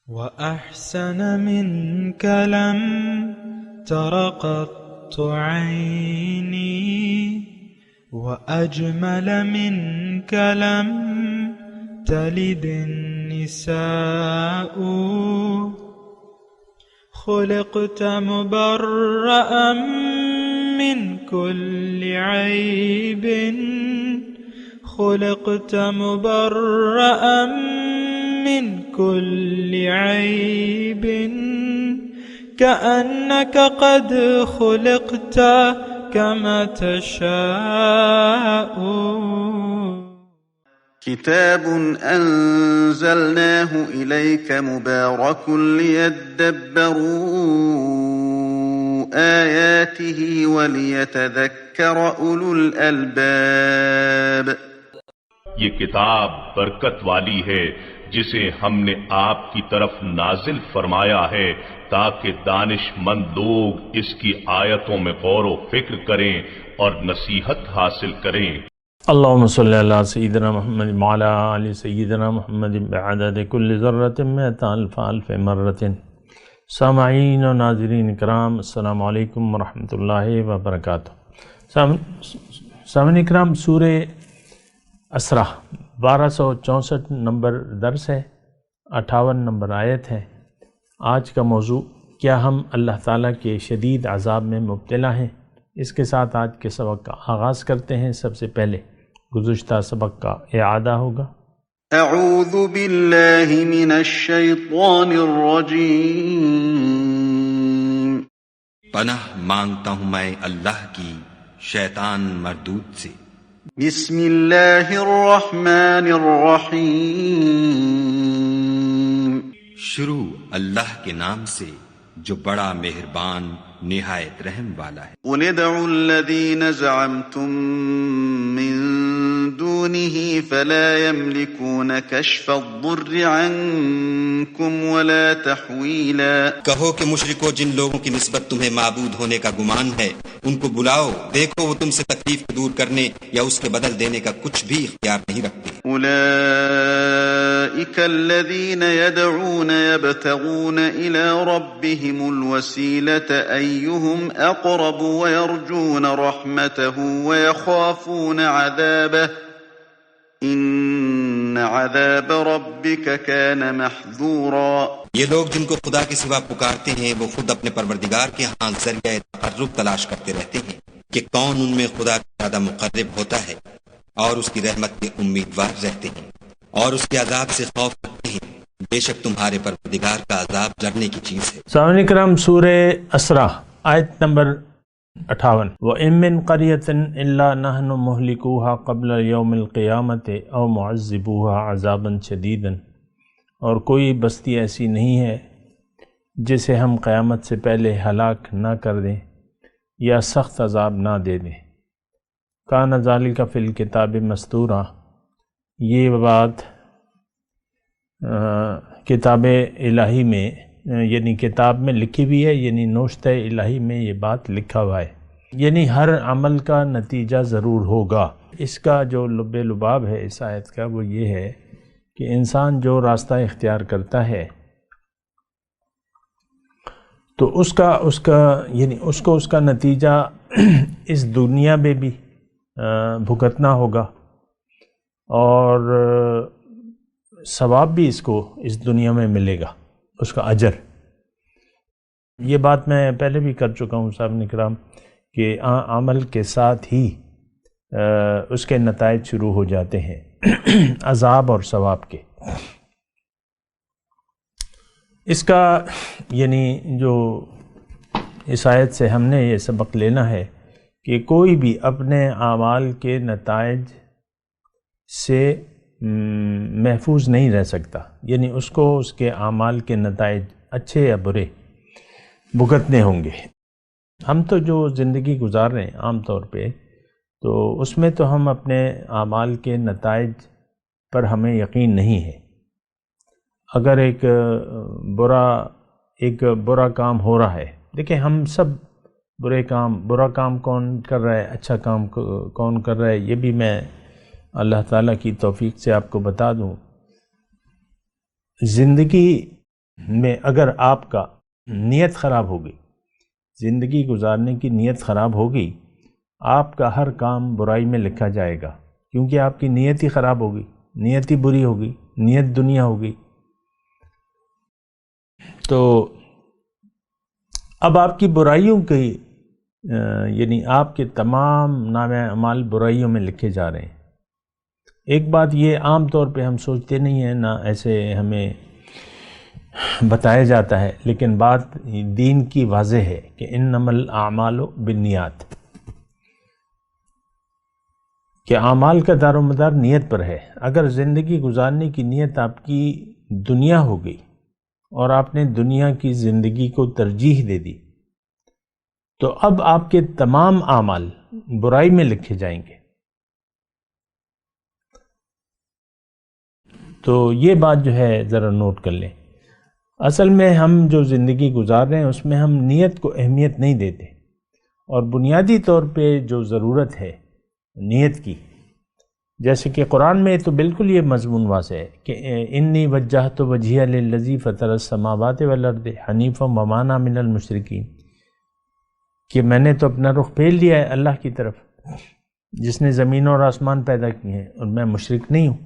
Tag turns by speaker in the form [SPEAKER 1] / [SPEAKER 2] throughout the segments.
[SPEAKER 1] وأحسن منك لم تر قط عيني وأجمل منك لم تلد النساء خلقت مبرأ من كل عيب خلقت مبرأ من كل عيب كأنك قد خلقت كما تشاء.
[SPEAKER 2] كتاب أنزلناه إليك مبارك ليدبروا آياته وليتذكر أولو الألباب.
[SPEAKER 3] یہ کتاب برکت والی ہے جسے ہم نے آپ کی طرف نازل فرمایا ہے تاکہ دانش مند لوگ اس کی آیتوں میں غور و فکر کریں اور نصیحت حاصل کریں.
[SPEAKER 4] اللہم صلی علی سیدنا محمد وعلی آل سیدنا محمد بعدد کل ذرۃ مئۃ الف الف مرۃ. سامعین و ناظرین اکرام، السلام علیکم ورحمۃ اللہ وبرکاتہ. سامعین اکرام، سورہ اسرا 1264 نمبر درس ہے، 58 نمبر آیت ہے. آج کا موضوع، کیا ہم اللہ تعالیٰ کے شدید عذاب میں مبتلا ہیں؟ اس کے ساتھ آج کے سبق کا آغاز کرتے ہیں. سب سے پہلے گزشتہ سبق کا اعادہ ہوگا.
[SPEAKER 2] اعوذ باللہ من الشیطان الرجیم.
[SPEAKER 5] پناہ مانگتا ہوں میں اللہ کی شیطان مردود سے.
[SPEAKER 2] بسم اللہ الرحمن الرحیم.
[SPEAKER 5] شروع اللہ کے نام سے جو بڑا مہربان نہایت رحم والا ہے.
[SPEAKER 2] قل ادعوا الذین زعمتم من دونه فلا يملكون كشف الضر عنكم ولا تحویلا.
[SPEAKER 5] کہو کہ مشرکو، جن لوگوں کی نسبت تمہیں معبود ہونے کا گمان ہے ان کو بلاؤ، دیکھو وہ تم سے تکلیف کو دور کرنے یا اس کے بدل دینے کا کچھ بھی اختیار نہیں رکھتے.
[SPEAKER 2] اولئک الذین يدعون يبتغون الى ربهم الوسیلة ایہم اقرب ويرجون رحمته ويخافون عذابه ان عذاب ربك كان محذورا.
[SPEAKER 5] یہ لوگ جن کو خدا کے سوا پکارتے ہیں وہ خود اپنے پروردگار کے ہاں ذریعہ تقرب تلاش کرتے رہتے ہیں کہ کون ان میں خدا کا زیادہ مقرب ہوتا ہے، اور اس کی رحمت کے امیدوار رہتے ہیں اور اس کے عذاب سے خوف رکھتے ہیں. بے شک تمہارے پروردگار کا عذاب ڈرنے کی چیز ہے.
[SPEAKER 4] سامعین کرام، سورہ اسرا آیت نمبر 58. وَإِن مِّن قَرْيَةٍ إِلَّا نَحْنُ مُهْلِكُوهَا قَبْلَ يَوْمِ الْقِيَامَةِ أَوْ مُعَذِّبُوهَا عَذَابًا شَدِيدًا. اور کوئی بستی ایسی نہیں ہے جسے ہم قیامت سے پہلے ہلاک نہ کر دیں یا سخت عذاب نہ دے دیں. کان ذالک فی الکتاب مستورا. یہ بات کتاب الہی میں، یعنی کتاب میں لکھی ہوئی ہے، یعنی نوشتہ الہی میں یہ بات لکھا ہوا ہے. یعنی ہر عمل کا نتیجہ ضرور ہوگا. اس کا جو لب لباب ہے اس آیت کا وہ یہ ہے کہ انسان جو راستہ اختیار کرتا ہے تو اس کا نتیجہ اس دنیا میں بھی بھگتنا ہوگا، اور ثواب بھی اس کو اس دنیا میں ملے گا، اس کا اجر. یہ بات میں پہلے بھی کر چکا ہوں صاحب اکرام کہ عمل کے ساتھ ہی اس کے نتائج شروع ہو جاتے ہیں عذاب اور ثواب کے. اس کا یعنی جو اس آیت سے ہم نے یہ سبق لینا ہے کہ کوئی بھی اپنے اعمال کے نتائج سے محفوظ نہیں رہ سکتا. یعنی اس کو اس کے اعمال کے نتائج اچھے یا برے بھگتنے ہوں گے. ہم تو جو زندگی گزار رہے ہیں عام طور پہ، تو اس میں تو ہم اپنے اعمال کے نتائج پر ہمیں یقین نہیں ہے. اگر ایک برا کام ہو رہا ہے، دیکھیں ہم سب برا کام کون کر رہا ہے، اچھا کام کون کر رہا ہے، یہ بھی میں اللہ تعالیٰ کی توفیق سے آپ کو بتا دوں. زندگی میں اگر آپ کا نیت خراب ہوگی، زندگی گزارنے کی نیت خراب ہوگی، آپ کا ہر کام برائی میں لکھا جائے گا، کیونکہ آپ کی نیت ہی خراب ہوگی، نیت ہی بری ہوگی، نیت دنیا ہوگی۔ تو اب آپ کی برائیوں کی یعنی آپ کے تمام نامہ اعمال برائیوں میں لکھے جا رہے ہیں۔ ایک بات یہ عام طور پہ ہم سوچتے نہیں ہیں، نہ ایسے ہمیں بتایا جاتا ہے، لیکن بات دین کی واضح ہے کہ انما الاعمال بالنیات، کہ اعمال کا دار و مدار نیت پر ہے۔ اگر زندگی گزارنے کی نیت آپ کی دنیا ہو گئی اور آپ نے دنیا کی زندگی کو ترجیح دے دی، تو اب آپ کے تمام اعمال برائی میں لکھے جائیں گے۔ تو یہ بات جو ہے ذرا نوٹ کر لیں۔ اصل میں ہم جو زندگی گزار رہے ہیں اس میں ہم نیت کو اہمیت نہیں دیتے، اور بنیادی طور پہ جو ضرورت ہے نیت کی، جیسے کہ قرآن میں تو بالکل یہ مضمون واضح ہے کہ انی وجہت وجہی للذی فطر السماوات والارض حنیفا وما انا من المشرکین، کہ میں نے تو اپنا رخ پھیر لیا ہے اللہ کی طرف جس نے زمین اور آسمان پیدا کیے ہیں، اور میں مشرک نہیں ہوں۔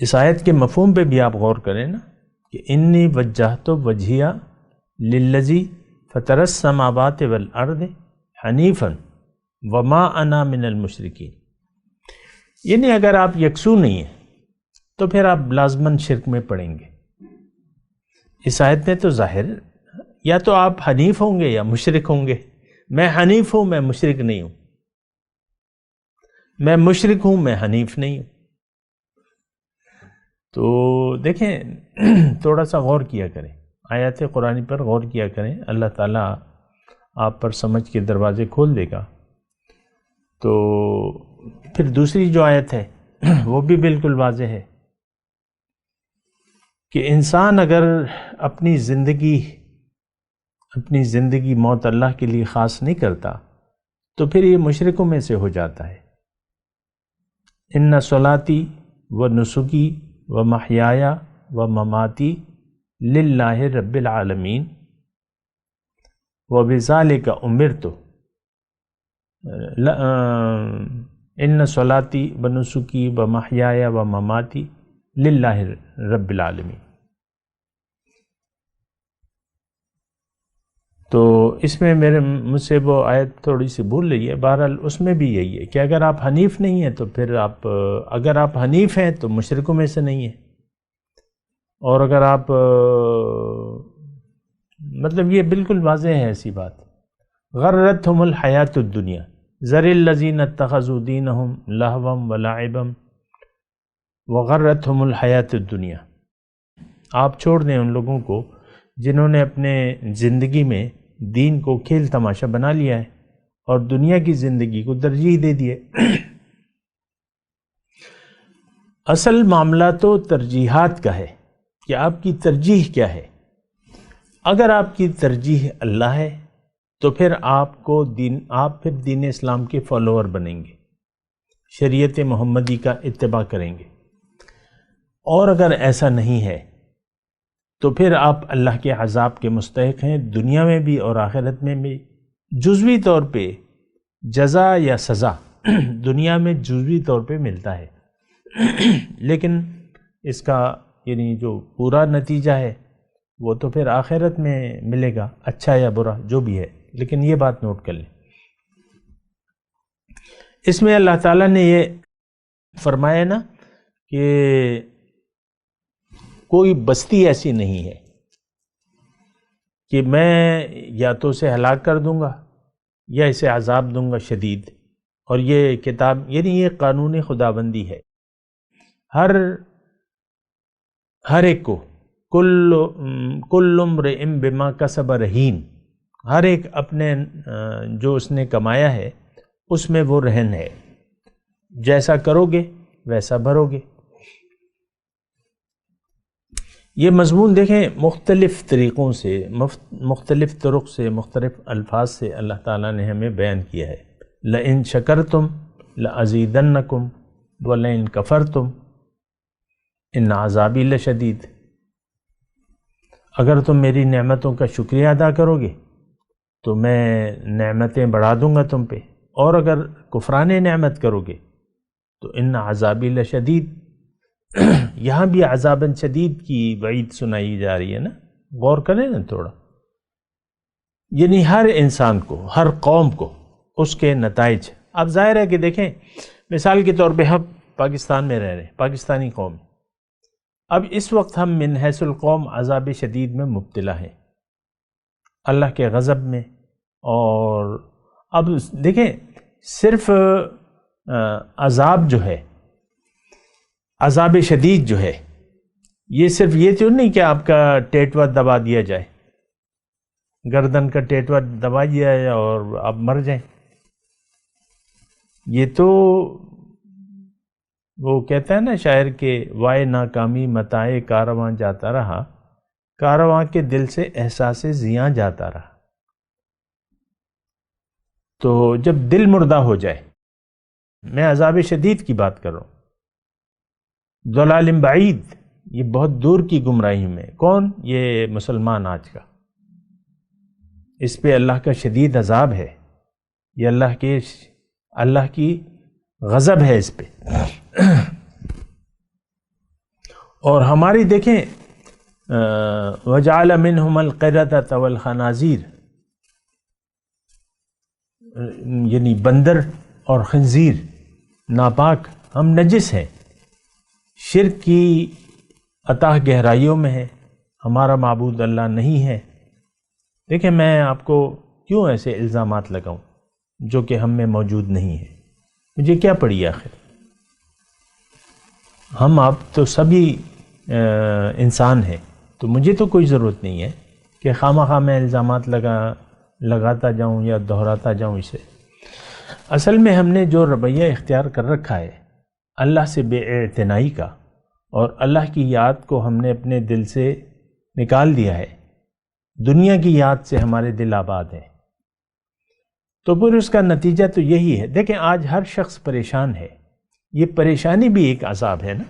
[SPEAKER 4] اس آیت کے مفہوم پہ بھی آپ غور کریں نا، کہ انی وجہت وجہی للذی فطر السماوات والارض حنیفا وما انا من المشرکین، یعنی اگر آپ یکسو نہیں ہیں تو پھر آپ لازماً شرک میں پڑیں گے۔ اس آیت میں تو ظاہر یا تو آپ حنیف ہوں گے یا مشرک ہوں گے۔ میں حنیف ہوں، میں مشرک نہیں ہوں، میں مشرک ہوں، میں حنیف نہیں ہوں۔ تو دیکھیں، تھوڑا سا غور کیا کریں، آیات قرآنی پر غور کیا کریں، اللہ تعالیٰ آپ پر سمجھ کے دروازے کھول دے گا۔ تو پھر دوسری جو آیت ہے وہ بھی بالکل واضح ہے کہ انسان اگر اپنی زندگی موت اللہ کے لیے خاص نہیں کرتا تو پھر یہ مشرکوں میں سے ہو جاتا ہے۔ ان صلاتی و نسکی و محیای و مماتی للہ رب العالمین و بذالک امرت، ان صلاتی و نسکی و محیای و مماتی للہ رب العالمین۔ تو اس میں مجھ سے وہ آیت تھوڑی سی بھول رہی ہے، بہرحال اس میں بھی یہی ہے کہ اگر آپ حنیف نہیں ہیں تو پھر اگر آپ حنیف ہیں تو مشرکوں میں سے نہیں ہیں، اور اگر آپ مطلب یہ بالکل واضح ہے ایسی بات۔ غرتہم الحیات الدنیا ذر الذین اتخذوا دینہم لہوا ولعبا وغرتہم الحیات الدنیا، آپ چھوڑ دیں ان لوگوں کو جنہوں نے اپنے زندگی میں دین کو کھیل تماشا بنا لیا ہے اور دنیا کی زندگی کو ترجیح دے دیے۔ اصل معاملہ تو ترجیحات کا ہے کہ آپ کی ترجیح کیا ہے۔ اگر آپ کی ترجیح اللہ ہے تو پھر آپ پھر دین اسلام کے فالوور بنیں گے، شریعت محمدی کا اتباع کریں گے، اور اگر ایسا نہیں ہے تو پھر آپ اللہ کے عذاب کے مستحق ہیں، دنیا میں بھی اور آخرت میں بھی۔ جزوی طور پہ جزا یا سزا دنیا میں جزوی طور پہ ملتا ہے، لیکن اس کا یعنی جو پورا نتیجہ ہے وہ تو پھر آخرت میں ملے گا، اچھا یا برا جو بھی ہے۔ لیکن یہ بات نوٹ کر لیں، اس میں اللہ تعالیٰ نے یہ فرمایا نا کہ کوئی بستی ایسی نہیں ہے کہ میں یا تو اسے ہلاک کر دوں گا یا اسے عذاب دوں گا شدید، اور یہ کتاب یعنی یہ قانون خداوندی ہے، ہر ایک کو کل امرئ بما کسب رہین، ہر ایک اپنے جو اس نے کمایا ہے اس میں وہ رہن ہے، جیسا کرو گے ویسا بھرو گے۔ یہ مضمون دیکھیں مختلف طریقوں سے، مختلف طرق سے، مختلف الفاظ سے اللہ تعالیٰ نے ہمیں بیان کیا ہے۔ لَإِن شَكَرْتُمْ لَأَزِيدَنَّكُمْ وَلَئِن كَفَرْتُمْ ان عذابی لشدید، اگر تم میری نعمتوں کا شکریہ ادا کرو گے تو میں نعمتیں بڑھا دوں گا تم پہ، اور اگر کفران نعمت کرو گے تو ان عذابی لشدید، یہاں بھی عذاباً شدید کی وعید سنائی جا رہی ہے نا، غور کریں نا تھوڑا، یعنی ہر انسان کو، ہر قوم کو اس کے نتائج. اب ظاہر ہے کہ دیکھیں مثال کے طور پہ ہم پاکستان میں رہ رہے ہیں، پاکستانی قوم، اب اس وقت ہم من حیث القوم عذاب شدید میں مبتلا ہیں، اللہ کے غضب میں. اور اب دیکھیں صرف عذاب جو ہے، عذاب شدید جو ہے، یہ صرف یہ تو نہیں کہ آپ کا ٹیٹوا دبا دیا جائے، گردن کا ٹیٹوا دبا دیا جائے اور آپ مر جائیں. یہ تو وہ کہتا ہے نا شاعر کہ وائے ناکامی متائے کارواں جاتا رہا، کارواں کے دل سے احساس زیاں جاتا رہا. تو جب دل مردہ ہو جائے، میں عذاب شدید کی بات کر رہا ہوں، ضلال بعید، یہ بہت دور کی گمراہی میں. کون؟ یہ مسلمان آج کا، اس پہ اللہ کا شدید عذاب ہے، یہ اللہ کی غضب ہے اس پہ. اور ہماری دیکھیں وَجَعَلَ مِنْهُمَ الْقِرَدَةَ وَالْخَنَازِيرَ، یعنی بندر اور خنزیر ناپاک، ہم نجس ہیں، شرک کی اتاہ گہرائیوں میں ہے، ہمارا معبود اللہ نہیں ہے. دیکھیں میں آپ کو کیوں ایسے الزامات لگاؤں جو کہ ہم میں موجود نہیں ہے، مجھے کیا پڑی آخر؟ ہم آپ تو سبھی انسان ہیں، تو مجھے تو کوئی ضرورت نہیں ہے کہ خواہ میں الزامات لگاتا جاؤں یا دہراتا جاؤں اسے. اصل میں ہم نے جو رویہ اختیار کر رکھا ہے اللہ سے بے اعتنائی کا، اور اللہ کی یاد کو ہم نے اپنے دل سے نکال دیا ہے، دنیا کی یاد سے ہمارے دل آباد ہیں، تو پھر اس کا نتیجہ تو یہی ہے. دیکھیں آج ہر شخص پریشان ہے، یہ پریشانی بھی ایک عذاب ہے نا.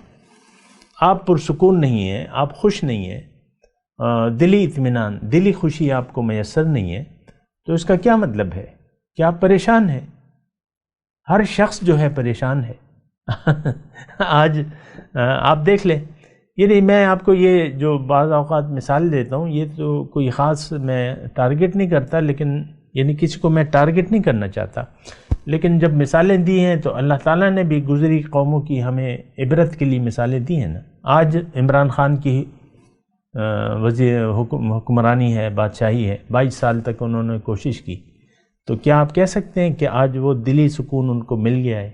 [SPEAKER 4] آپ پرسکون نہیں ہیں، آپ خوش نہیں ہیں، دلی اطمینان، دلی خوشی آپ کو میسر نہیں ہے، تو اس کا کیا مطلب ہے کہ آپ پریشان ہیں. ہر شخص جو ہے پریشان ہے. آج آپ دیکھ لیں، یعنی میں آپ کو یہ جو بعض اوقات مثال دیتا ہوں، یہ تو کوئی خاص میں ٹارگٹ نہیں کرتا، لیکن یعنی کسی کو میں ٹارگٹ نہیں کرنا چاہتا، لیکن جب مثالیں دی ہیں تو اللہ تعالیٰ نے بھی گزری قوموں کی ہمیں عبرت کے لیے مثالیں دی ہیں نا. آج عمران خان کی حکمرانی ہے، بادشاہی ہے، 22 سال تک انہوں نے کوشش کی، تو کیا آپ کہہ سکتے ہیں کہ آج وہ دلی سکون ان کو مل گیا ہے؟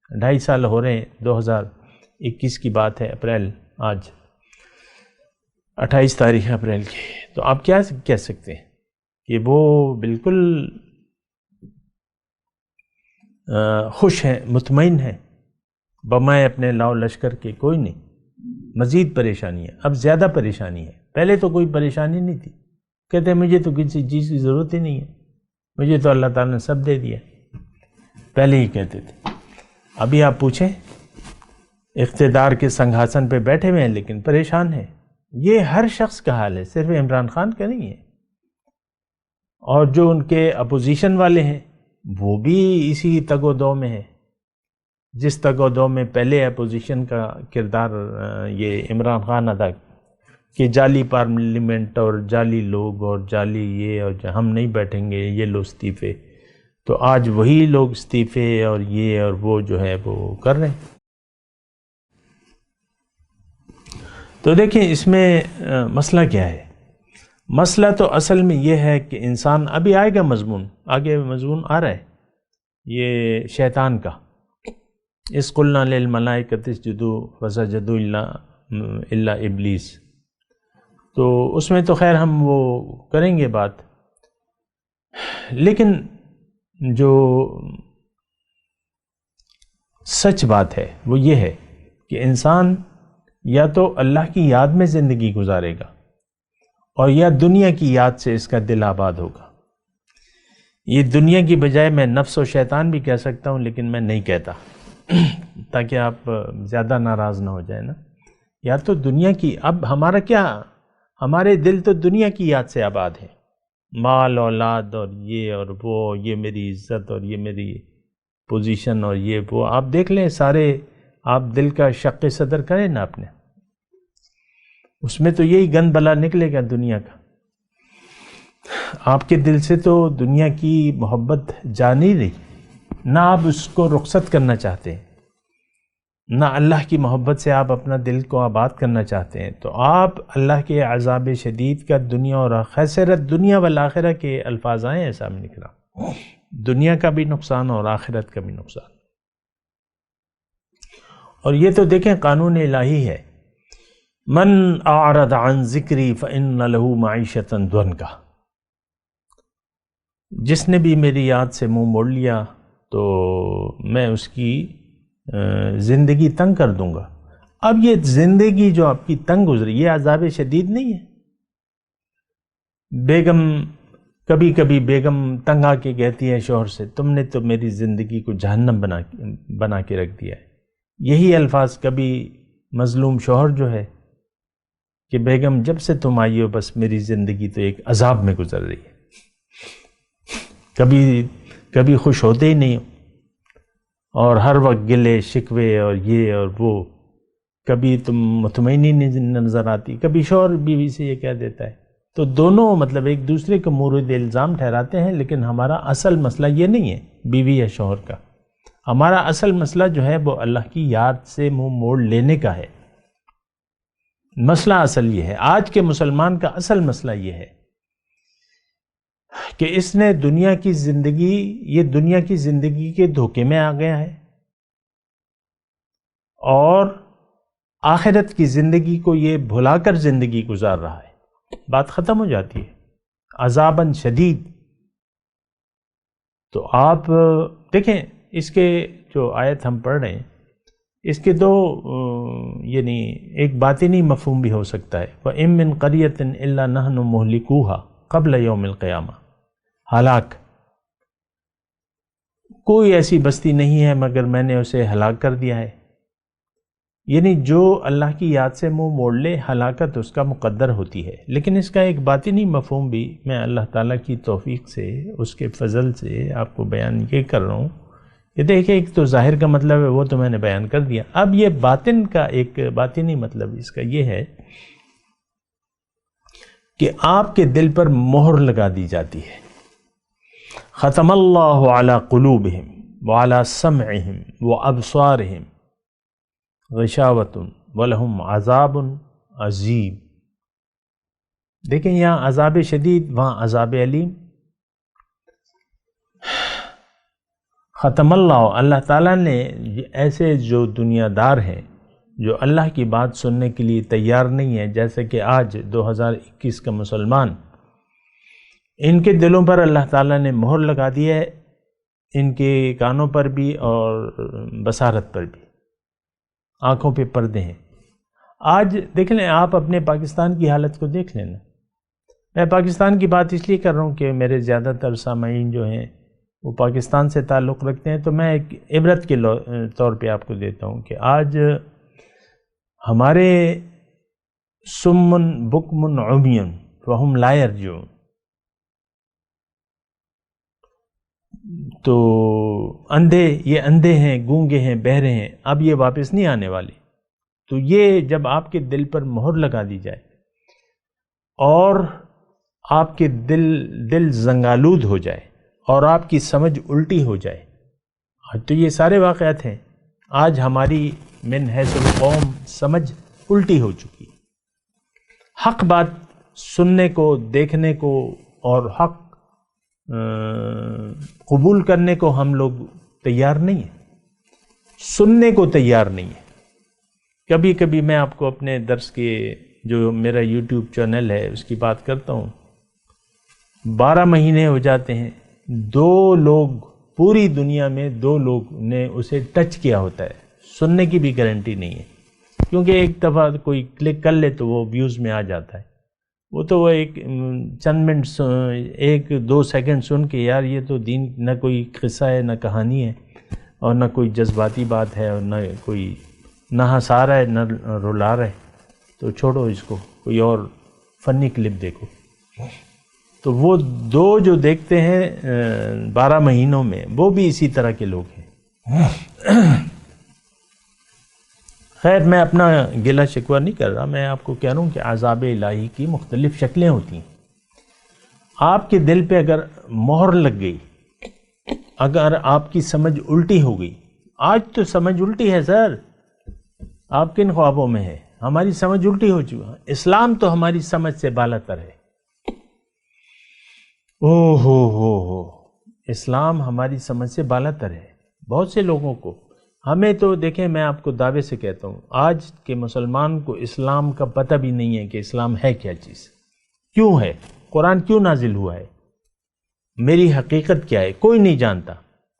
[SPEAKER 4] 2.5 سال ہو رہے ہیں، 2021 کی بات ہے، اپریل، آج 28 تاریخ اپریل کی. تو آپ کیا کہہ سکتے ہیں کہ وہ بالکل خوش ہیں، مطمئن ہیں، بمائے اپنے لاؤ لشکر کے؟ کوئی نہیں، مزید پریشانی ہے، اب زیادہ پریشانی ہے. پہلے تو کوئی پریشانی نہیں تھی، کہتے ہیں مجھے تو کسی چیز کی ضرورت ہی نہیں ہے، مجھے تو اللہ تعالیٰ نے سب دے دیا، پہلے ہی کہتے تھے. ابھی آپ پوچھیں، اقتدار کے سنگھاسن پہ بیٹھے ہوئے ہیں لیکن پریشان ہیں. یہ ہر شخص کا حال ہے، صرف عمران خان کا نہیں ہے. اور جو ان کے اپوزیشن والے ہیں وہ بھی اسی تگ و دو میں ہیں، جس تگ و دو میں پہلے اپوزیشن کا کردار یہ عمران خان ادا کہ جعلی پارلیمنٹ اور جعلی لوگ اور جعلی یہ، اور ہم نہیں بیٹھیں گے، یہ لو استعفے. تو آج وہی لوگ استعفے اور یہ اور وہ جو ہے وہ کر رہے ہیں. تو دیکھیں اس میں مسئلہ کیا ہے؟ مسئلہ تو اصل میں یہ ہے کہ انسان، ابھی آئے گا مضمون، آگے مضمون آ رہا ہے یہ شیطان کا. اس قلنا للملائکۃ اسجدوا فسجدوا الا ابلیس. تو اس میں تو خیر ہم وہ کریں گے بات، لیکن جو سچ بات ہے وہ یہ ہے کہ انسان یا تو اللہ کی یاد میں زندگی گزارے گا اور یا دنیا کی یاد سے اس کا دل آباد ہوگا. یہ دنیا کی بجائے میں نفس و شیطان بھی کہہ سکتا ہوں، لیکن میں نہیں کہتا تاکہ آپ زیادہ ناراض نہ ہو جائیں نا. یا تو دنیا کی، اب ہمارا کیا، ہمارے دل تو دنیا کی یاد سے آباد ہے، مال اولاد اور یہ اور وہ، یہ میری عزت اور یہ میری پوزیشن اور یہ وہ، آپ دیکھ لیں سارے، آپ دل کا شق صدر کریں نا اپنے، اس میں تو یہی گند بلا نکلے گا دنیا کا. آپ کے دل سے تو دنیا کی محبت جا نہیں رہی، نہ آپ اس کو رخصت کرنا چاہتے ہیں، نہ اللہ کی محبت سے آپ اپنا دل کو آباد کرنا چاہتے ہیں. تو آپ اللہ کے عذاب شدید کا دنیا اور خسرت دنیا والآخرہ کے الفاظ آئے ہیں سامنے نکلا، دنیا کا بھی نقصان اور آخرت کا بھی نقصان. اور یہ تو دیکھیں قانون الہی ہے، من اعرض عن ذکری فإن له معیشة ضنکا، جس نے بھی میری یاد سے منہ موڑ لیا تو میں اس کی زندگی تنگ کر دوں گا. اب یہ زندگی جو آپ کی تنگ گزری، یہ عذاب شدید نہیں ہے. بیگم کبھی کبھی بیگم تنگ آ کے کہتی ہے شوہر سے، تم نے تو میری زندگی کو جہنم بنا کے رکھ دیا ہے. یہی الفاظ کبھی مظلوم شوہر جو ہے کہ بیگم جب سے تم آئی ہو بس میری زندگی تو ایک عذاب میں گزر رہی ہے، کبھی خوش ہوتے ہی نہیں، اور ہر وقت گلے شکوے اور یہ اور وہ، کبھی تم مطمئن ہی نہیں نظر آتی. کبھی شوہر بیوی سے یہ کہہ دیتا ہے. تو دونوں مطلب ایک دوسرے کو مورد الزام ٹھہراتے ہیں، لیکن ہمارا اصل مسئلہ یہ نہیں ہے بیوی یا شوہر کا. ہمارا اصل مسئلہ جو ہے وہ اللہ کی یاد سے منہ موڑ لینے کا ہے. مسئلہ اصل یہ ہے، آج کے مسلمان کا اصل مسئلہ یہ ہے کہ اس نے دنیا کی زندگی کے دھوکے میں آ گیا ہے، اور آخرت کی زندگی کو یہ بھلا کر زندگی گزار رہا ہے. بات ختم ہو جاتی ہے. عذاباً شدید. تو آپ دیکھیں اس کے جو آیت ہم پڑھ رہے ہیں، اس کے دو یعنی ایک باطنی مفہوم بھی ہو سکتا ہے. وَإِن مِّن قَرْيَةٍ إِلَّا نَحْنُ مُهْلِكُوهَا قَبْلَ يَوْمِ الْقِيَامَةِ، ہلاک، کوئی ایسی بستی نہیں ہے مگر میں نے اسے ہلاک کر دیا ہے. یعنی جو اللہ کی یاد سے منہ موڑ لے ہلاکت اس کا مقدر ہوتی ہے. لیکن اس کا ایک باطنی مفہوم بھی میں اللہ تعالیٰ کی توفیق سے، اس کے فضل سے آپ کو بیان یہ کر رہا ہوں. یہ دیکھیں ایک تو ظاہر کا مطلب ہے وہ تو میں نے بیان کر دیا. اب یہ باطن کا ایک باطنی مطلب اس کا یہ ہے کہ آپ کے دل پر مہر لگا دی جاتی ہے. ختم اللہ علی قلوبہم وعلی سمعہم وابصارہم غشاوۃ ولہم عذاب عظیم. دیکھیں یہاں عذاب شدید، وہاں عذاب علیم. ختم اللہ تعالیٰ نے ایسے جو دنیا دار ہیں جو اللہ کی بات سننے کے لیے تیار نہیں ہے، جیسے کہ آج 2021 کا مسلمان، ان کے دلوں پر اللہ تعالیٰ نے مہر لگا دی ہے، ان کے کانوں پر بھی اور بصارت پر بھی، آنکھوں پہ پردے ہیں. آج دیکھ لیں آپ اپنے پاکستان کی حالت کو دیکھ لینا. میں پاکستان کی بات اس لیے کر رہا ہوں کہ میرے زیادہ تر سامعین جو ہیں وہ پاکستان سے تعلق رکھتے ہیں، تو میں ایک عبرت کے طور پہ آپ کو دیتا ہوں کہ آج ہمارے سمن بکمن عمیون فہم لا یرجعون، تو یہ اندھے ہیں، گونگے ہیں، بہرے ہیں، اب یہ واپس نہیں آنے والے. تو یہ جب آپ کے دل پر مہر لگا دی جائے اور آپ کے دل زنگالود ہو جائے اور آپ کی سمجھ الٹی ہو جائے، تو یہ سارے واقعات ہیں. آج ہماری من حیث القوم سمجھ الٹی ہو چکی. حق بات سننے کو، دیکھنے کو اور حق قبول کرنے کو ہم لوگ تیار نہیں ہیں، سننے کو تیار نہیں ہیں. کبھی کبھی میں آپ کو اپنے درس کے جو میرا یوٹیوب چینل ہے اس کی بات کرتا ہوں، 12 مہینے ہو جاتے ہیں، 2 لوگ پوری دنیا میں 2 لوگ نے اسے ٹچ کیا ہوتا ہے. سننے کی بھی گارنٹی نہیں ہے، کیونکہ ایک دفعہ کوئی کلک کر لے تو وہ ویوز میں آ جاتا ہے. وہ ایک چند منٹ 1-2 سیکنڈ سن کے یار یہ تو دین نہ کوئی قصہ ہے، نہ کہانی ہے، اور نہ کوئی جذباتی بات ہے، اور نہ ہنسا رہا ہے، نہ رلا رہا ہے. تو چھوڑو اس کو، کوئی اور فنی کلپ دیکھو۔ تو وہ دو جو دیکھتے ہیں 12 مہینوں میں، وہ بھی اسی طرح کے لوگ ہیں۔ خیر میں اپنا گلہ شکوہ نہیں کر رہا، میں آپ کو کہہ رہا ہوں کہ عذاب الہی کی مختلف شکلیں ہوتی ہیں۔ آپ کے دل پہ اگر مہر لگ گئی، اگر آپ کی سمجھ الٹی ہو گئی، آج تو سمجھ الٹی ہے سر، آپ کن خوابوں میں ہے؟ ہماری سمجھ الٹی ہو چکی ہے۔ اسلام تو ہماری سمجھ سے بالا تر ہے۔ ہو اسلام ہماری سمجھ سے بالا تر ہے۔ بہت سے لوگوں کو، ہمیں تو دیکھیں، میں آپ کو دعوے سے کہتا ہوں، آج کے مسلمان کو اسلام کا پتہ بھی نہیں ہے کہ اسلام ہے کیا چیز، کیوں ہے، قرآن کیوں نازل ہوا ہے، میری حقیقت کیا ہے، کوئی نہیں جانتا،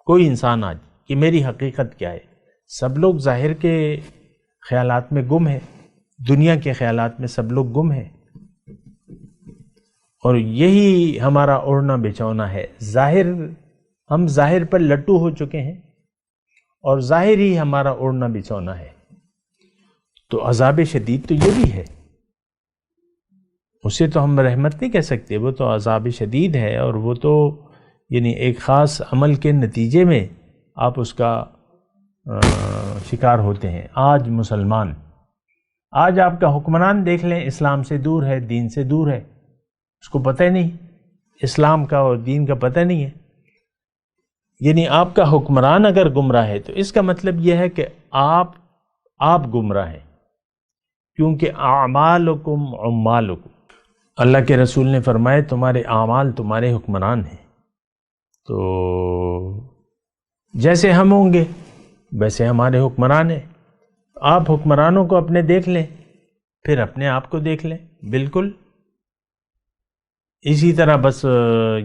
[SPEAKER 4] کوئی انسان آج کہ میری حقیقت کیا ہے۔ سب لوگ ظاہر کے خیالات میں گم ہے، دنیا کے خیالات میں سب لوگ گم ہیں، اور یہی ہمارا اوڑھنا بچھونا ہے۔ ہم ظاہر پر لٹو ہو چکے ہیں، اور ظاہر ہی ہمارا اوڑھنا بچھونا ہے۔ تو عذاب شدید تو یہ بھی ہے، اسے تو ہم رحمت نہیں کہہ سکتے، وہ تو عذاب شدید ہے، اور وہ تو یعنی ایک خاص عمل کے نتیجے میں آپ اس کا شکار ہوتے ہیں۔ آج مسلمان، آج آپ کا حکمران دیکھ لیں، اسلام سے دور ہے، دین سے دور ہے، اس کو پتہ ہی نہیں، اسلام کا اور دین کا پتہ نہیں ہے۔ یعنی آپ کا حکمران اگر گمراہ ہے تو اس کا مطلب یہ ہے کہ آپ گمراہ ہیں، کیونکہ اعمالکم عمالکم، اللہ کے رسول نے فرمایا تمہارے اعمال تمہارے حکمران ہیں۔ تو جیسے ہم ہوں گے ویسے ہمارے حکمران ہیں۔ آپ حکمرانوں کو اپنے دیکھ لیں، پھر اپنے آپ کو دیکھ لیں، بالکل اسی طرح، بس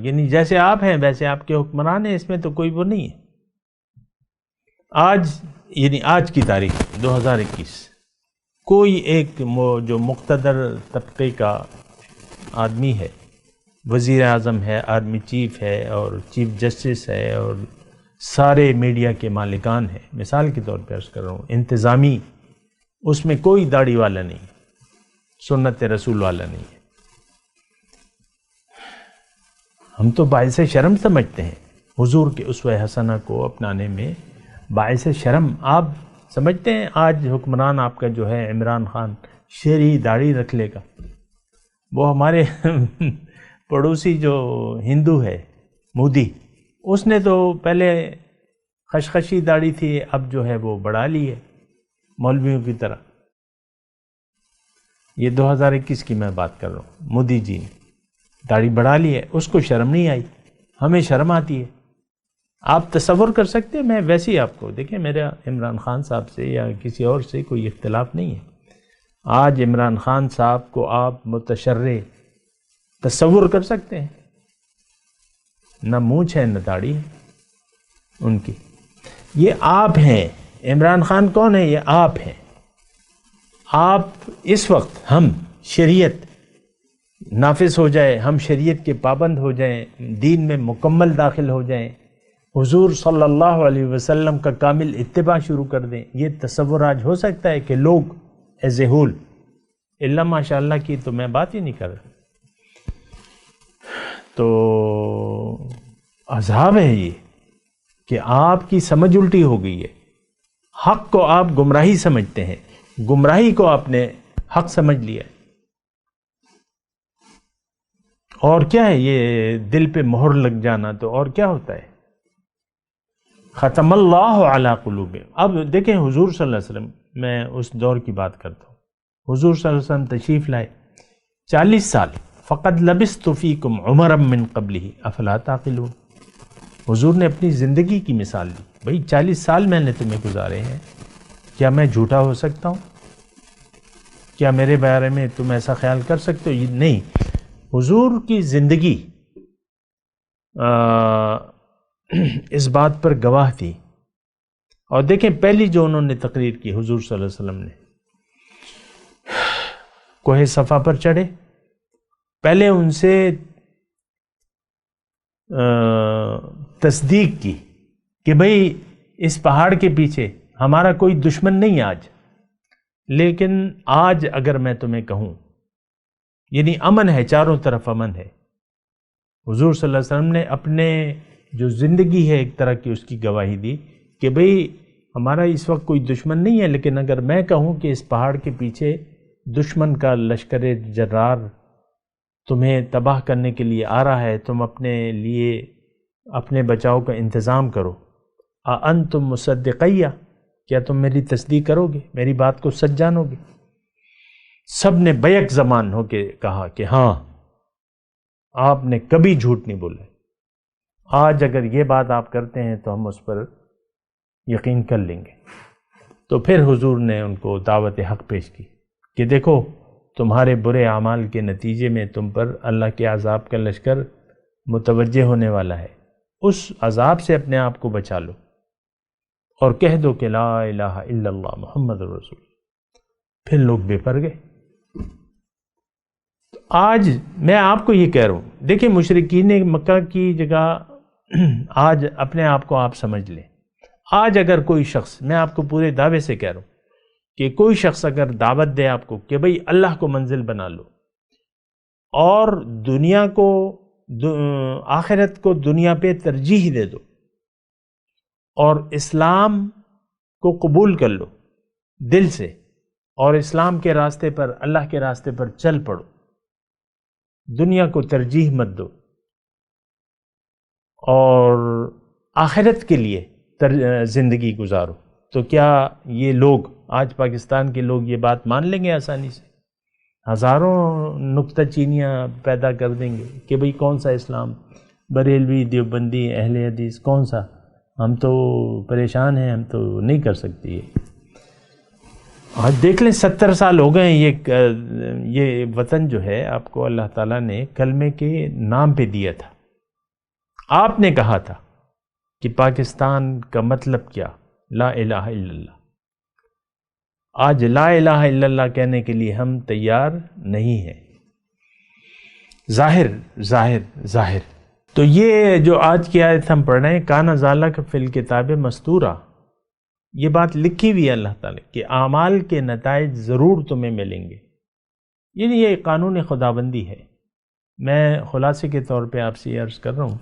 [SPEAKER 4] یعنی جیسے آپ ہیں ویسے آپ کے حکمران ہیں، اس میں تو کوئی وہ نہیں ہے۔ آج کی تاریخ 2021، کوئی ایک جو مقتدر طبقے کا آدمی ہے، وزیر اعظم ہے، آرمی چیف ہے، اور چیف جسٹس ہے، اور سارے میڈیا کے مالکان ہیں، مثال کے طور پہ عرض کر رہا ہوں، انتظامی، اس میں کوئی داڑھی والا نہیں، سنت رسول والا نہیں ہے۔ ہم تو باعث شرم سمجھتے ہیں حضور کے اسوہ حسنہ کو اپنانے میں، باعث شرم آپ سمجھتے ہیں۔ آج حکمران آپ کا جو ہے عمران خان، شیریں داڑھی رکھ لے گا۔ وہ ہمارے پڑوسی جو ہندو ہے مودی، اس نے تو پہلے خشخشی داڑھی تھی، اب جو ہے وہ بڑھا لی ہے مولویوں کی طرح۔ یہ 2021 کی میں بات کر رہا ہوں، مودی جی نے داڑھی بڑھا لی ہے، اس کو شرم نہیں آئی، ہمیں شرم آتی ہے۔ آپ تصور کر سکتے ہیں، میں ویسے ہی آپ کو دیکھیں، میرا عمران خان صاحب سے یا کسی اور سے کوئی اختلاف نہیں ہے۔ آج عمران خان صاحب کو آپ متشرع تصور کر سکتے ہیں؟ نہ مونچھ ہے نہ داڑھی ہے ان کی۔ یہ آپ ہیں، عمران خان کون ہے؟ یہ آپ ہیں۔ آپ اس وقت ہم شریعت نافذ ہو جائے، ہم شریعت کے پابند ہو جائیں، دین میں مکمل داخل ہو جائیں، حضور صلی اللہ علیہ وسلم کا کامل اتباع شروع کر دیں، یہ تصور آج ہو سکتا ہے کہ لوگ ایز اے ہول، اللہ ماشاء اللہ کی تو میں بات ہی نہیں کر رہا۔ تو عذاب ہے یہ کہ آپ کی سمجھ الٹی ہو گئی ہے، حق کو آپ گمراہی سمجھتے ہیں، گمراہی کو آپ نے حق سمجھ لیا ہے۔ اور کیا ہے یہ دل پہ مہر لگ جانا؟ تو اور کیا ہوتا ہے؟ ختم اللہ علی قلوبہم۔ اب دیکھیں حضور صلی اللہ علیہ وسلم، میں اس دور کی بات کرتا ہوں، حضور صلی اللہ علیہ وسلم تشریف لائے، 40 سال، فقد لبثت فیکم عمرا من قبلہ افلا تعقلون۔ حضور نے اپنی زندگی کی مثال دی، بھئی 40 سال میں نے تمہیں گزارے ہیں، کیا میں جھوٹا ہو سکتا ہوں؟ کیا میرے بارے میں تم ایسا خیال کر سکتے ہو؟ نہیں، حضور کی زندگی اس بات پر گواہ تھی۔ اور دیکھیں پہلی جو انہوں نے تقریر کی حضور صلی اللہ علیہ وسلم نے، کوہ صفا پر چڑھے، پہلے ان سے تصدیق کی کہ بھئی اس پہاڑ کے پیچھے ہمارا کوئی دشمن نہیں آج، لیکن آج اگر میں تمہیں کہوں، یعنی امن ہے، چاروں طرف امن ہے. حضور صلی اللہ علیہ وسلم نے اپنے جو زندگی ہے ایک طرح کی اس کی گواہی دی کہ بھئی ہمارا اس وقت کوئی دشمن نہیں ہے، لیکن اگر میں کہوں کہ اس پہاڑ کے پیچھے دشمن کا لشکر جرار تمہیں تباہ کرنے کے لیے آ رہا ہے، تم اپنے لیے اپنے بچاؤ کا انتظام کرو. انتم مصدقیہ، کیا تم میری تصدیق کرو گے، میری بات کو سچ جانو گے؟ سب نے بیک زبان ہو کے کہا کہ ہاں، آپ نے کبھی جھوٹ نہیں بولا. آج اگر یہ بات آپ کرتے ہیں تو ہم اس پر یقین کر لیں گے. تو پھر حضور نے ان کو دعوت حق پیش کی کہ دیکھو تمہارے برے اعمال کے نتیجے میں تم پر اللہ کے عذاب کا لشکر متوجہ ہونے والا ہے، اس عذاب سے اپنے آپ کو بچا لو اور کہہ دو کہ لا الہ الا اللہ محمد رسول. پھر لوگ بے پر گئے. آج میں آپ کو یہ کہہ رہا ہوں، دیکھیں مشرکین مکہ کی جگہ آج اپنے آپ کو آپ سمجھ لیں. آج اگر کوئی شخص، میں آپ کو پورے دعوے سے کہہ رہا ہوں کہ کوئی شخص اگر دعوت دے آپ کو کہ بھئی اللہ کو منزل بنا لو اور دنیا کو، آخرت کو دنیا پہ ترجیح دے دو اور اسلام کو قبول کر لو دل سے اور اسلام کے راستے پر، اللہ کے راستے پر چل پڑو، دنیا کو ترجیح مت دو اور آخرت کے لیے زندگی گزارو، تو کیا یہ لوگ، آج پاکستان کے لوگ یہ بات مان لیں گے آسانی سے؟ ہزاروں نکتہ چینیاں پیدا کر دیں گے کہ بھئی کون سا اسلام، بریلوی، دیوبندی، اہل حدیث، کون سا؟ ہم تو پریشان ہیں، ہم تو نہیں کر سکتے. یہ آج دیکھ لیں 70 سال ہو گئے ہیں. یہ وطن جو ہے آپ کو اللہ تعالیٰ نے کلمے کے نام پہ دیا تھا. آپ نے کہا تھا کہ پاکستان کا مطلب کیا؟ لا الہ الا اللہ. آج لا الہ الا اللہ کہنے کے لیے ہم تیار نہیں ہیں. ظاہر ظاہر ظاہر. تو یہ جو آج کی آیت ہم پڑھ رہے ہیں، کان ذالک فی الکتاب مستورا، یہ بات لکھی ہوئی ہے اللہ تعالیٰ کہ اعمال کے نتائج ضرور تمہیں ملیں گے. یعنی یہ قانون خداوندی ہے. میں خلاصے کے طور پہ آپ سے یہ عرض کر رہا ہوں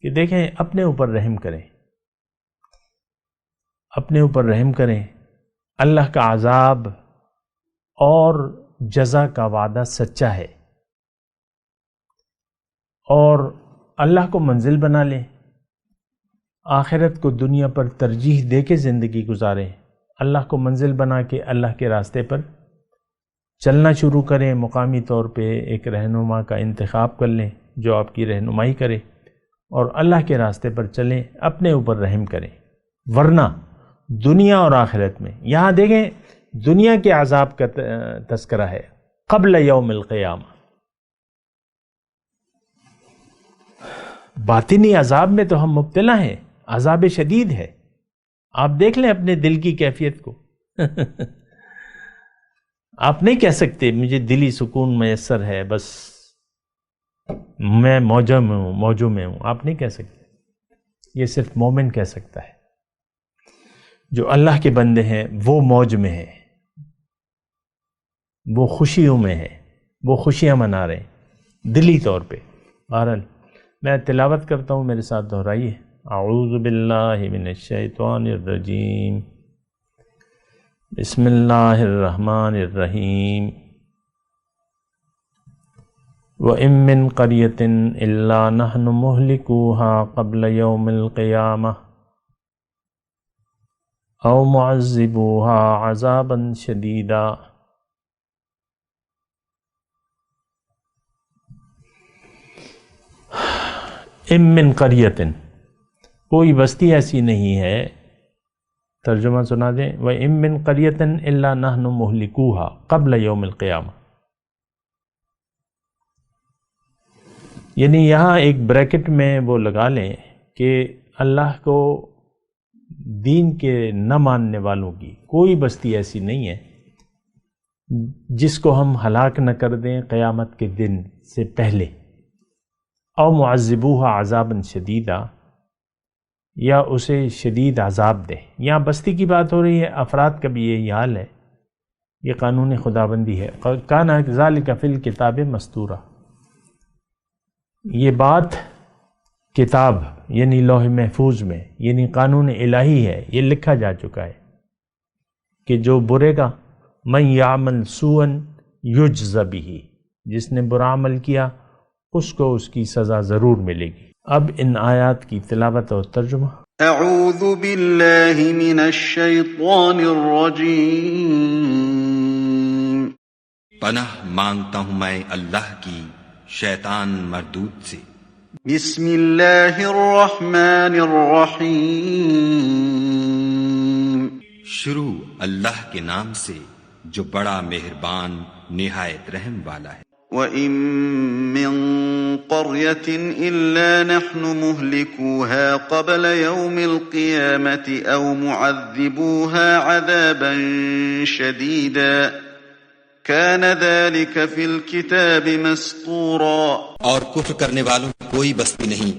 [SPEAKER 4] کہ دیکھیں، اپنے اوپر رحم کریں، اپنے اوپر رحم کریں. اللہ کا عذاب اور جزا کا وعدہ سچا ہے، اور اللہ کو منزل بنا لیں، آخرت کو دنیا پر ترجیح دے کے زندگی گزاریں. اللہ کو منزل بنا کے اللہ کے راستے پر چلنا شروع کریں. مقامی طور پہ ایک رہنما کا انتخاب کر لیں جو آپ کی رہنمائی کرے اور اللہ کے راستے پر چلیں. اپنے اوپر رحم کریں، ورنہ دنیا اور آخرت میں، یہاں دیکھیں دنیا کے عذاب کا تذکرہ ہے قبل یوم القیامہ. باطنی عذاب میں تو ہم مبتلا ہیں، عذاب شدید ہے. آپ دیکھ لیں اپنے دل کی کیفیت کو. آپ نہیں کہہ سکتے مجھے دلی سکون میسر ہے، بس میں موجوں میں ہوں. آپ نہیں کہہ سکتے. یہ صرف مومن کہہ سکتا ہے. جو اللہ کے بندے ہیں وہ موج میں ہیں، وہ خوشیوں میں ہیں، وہ خوشیاں منا رہے ہیں دلی طور پہ. بہرحال میں تلاوت کرتا ہوں، میرے ساتھ دہرائیے. اعوذ باللہ من الشیطان الرجیم، بسم اللہ الرحمن الرحیم. وَإِن مِّن قَرْيَةٍ إِلَّا نَحْنُ مُهْلِكُوهَا قَبْلَ يَوْمِ الْقِيَامَةِ أَوْ مُعَذِّبُوهَا عَذَابًا شَدِيدًا. اِن مِّن قَرْيَةٍ، کوئی بستی ایسی نہیں ہے. ترجمہ سنا دیں. وَإِن مِّن قَرْيَةٍ إِلَّا نَحْنُ مُهْلِكُوهَا قَبْلَ يَوْمِ الْقِيَامَةِ. یعنی یہاں ایک بریکٹ میں وہ لگا لیں کہ اللہ کو دین کے نہ ماننے والوں کی کوئی بستی ایسی نہیں ہے جس کو ہم ہلاک نہ کر دیں قیامت کے دن سے پہلے. او معذبوها عذابا شدیدا، یا اسے شدید عذاب دیں. یہاں بستی کی بات ہو رہی ہے، افراد کا بھی یہی حال ہے یہ قانون خداوندی ہے. کان ذالک فی الکتاب مستورا، یہ بات کتاب یعنی لوح محفوظ میں یعنی قانون الہی ہے، یہ لکھا جا چکا ہے کہ جو برے گا من یعمل سوءا یجز بہ، جس نے برا عمل کیا اس کو اس کی سزا ضرور ملے گی. اب ان آیات کی تلاوت اور ترجمہ.
[SPEAKER 2] اعوذ باللہ من الشیطان الرجیم،
[SPEAKER 5] پناہ مانگتا ہوں میں اللہ کی شیطان مردود سے.
[SPEAKER 2] بسم اللہ الرحمن الرحیم،
[SPEAKER 5] شروع اللہ کے نام سے جو بڑا مہربان نہایت رحم والا ہے.
[SPEAKER 2] وَإِن مِّن قَرْيَةٍ إِلَّا نَحْنُ مُهْلِكُوهَا قَبْلَ يَوْمِ الْقِيَامَةِ أَوْ مُعَذِّبُوهَا عَذَابًا شَدِيدًا كَانَ ذَلِكَ فِي الْكِتَابِ مَسْطُورًا.
[SPEAKER 5] اور کفر کرنے والوں کی کوئی بستی نہیں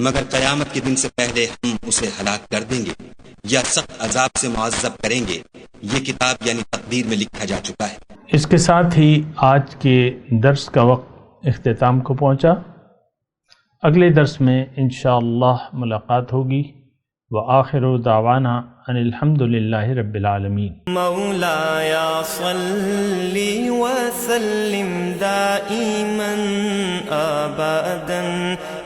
[SPEAKER 5] مگر قیامت کے دن سے پہلے ہم اسے ہلاک کر دیں گے یا سخت عذاب سے معذب کریں گے. یہ کتاب یعنی تقدیر میں لکھا جا چکا ہے.
[SPEAKER 4] اس کے ساتھ ہی آج کے درس کا وقت اختتام کو پہنچا. اگلے درس میں انشاءاللہ ملاقات ہوگی. وآخر دعوانا ان الحمد للہ رب العالمین.
[SPEAKER 1] مولایا صلی وسلم دائما ابدا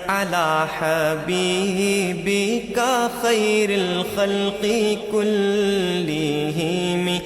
[SPEAKER 1] على حبيبك خير الخلق كلهم.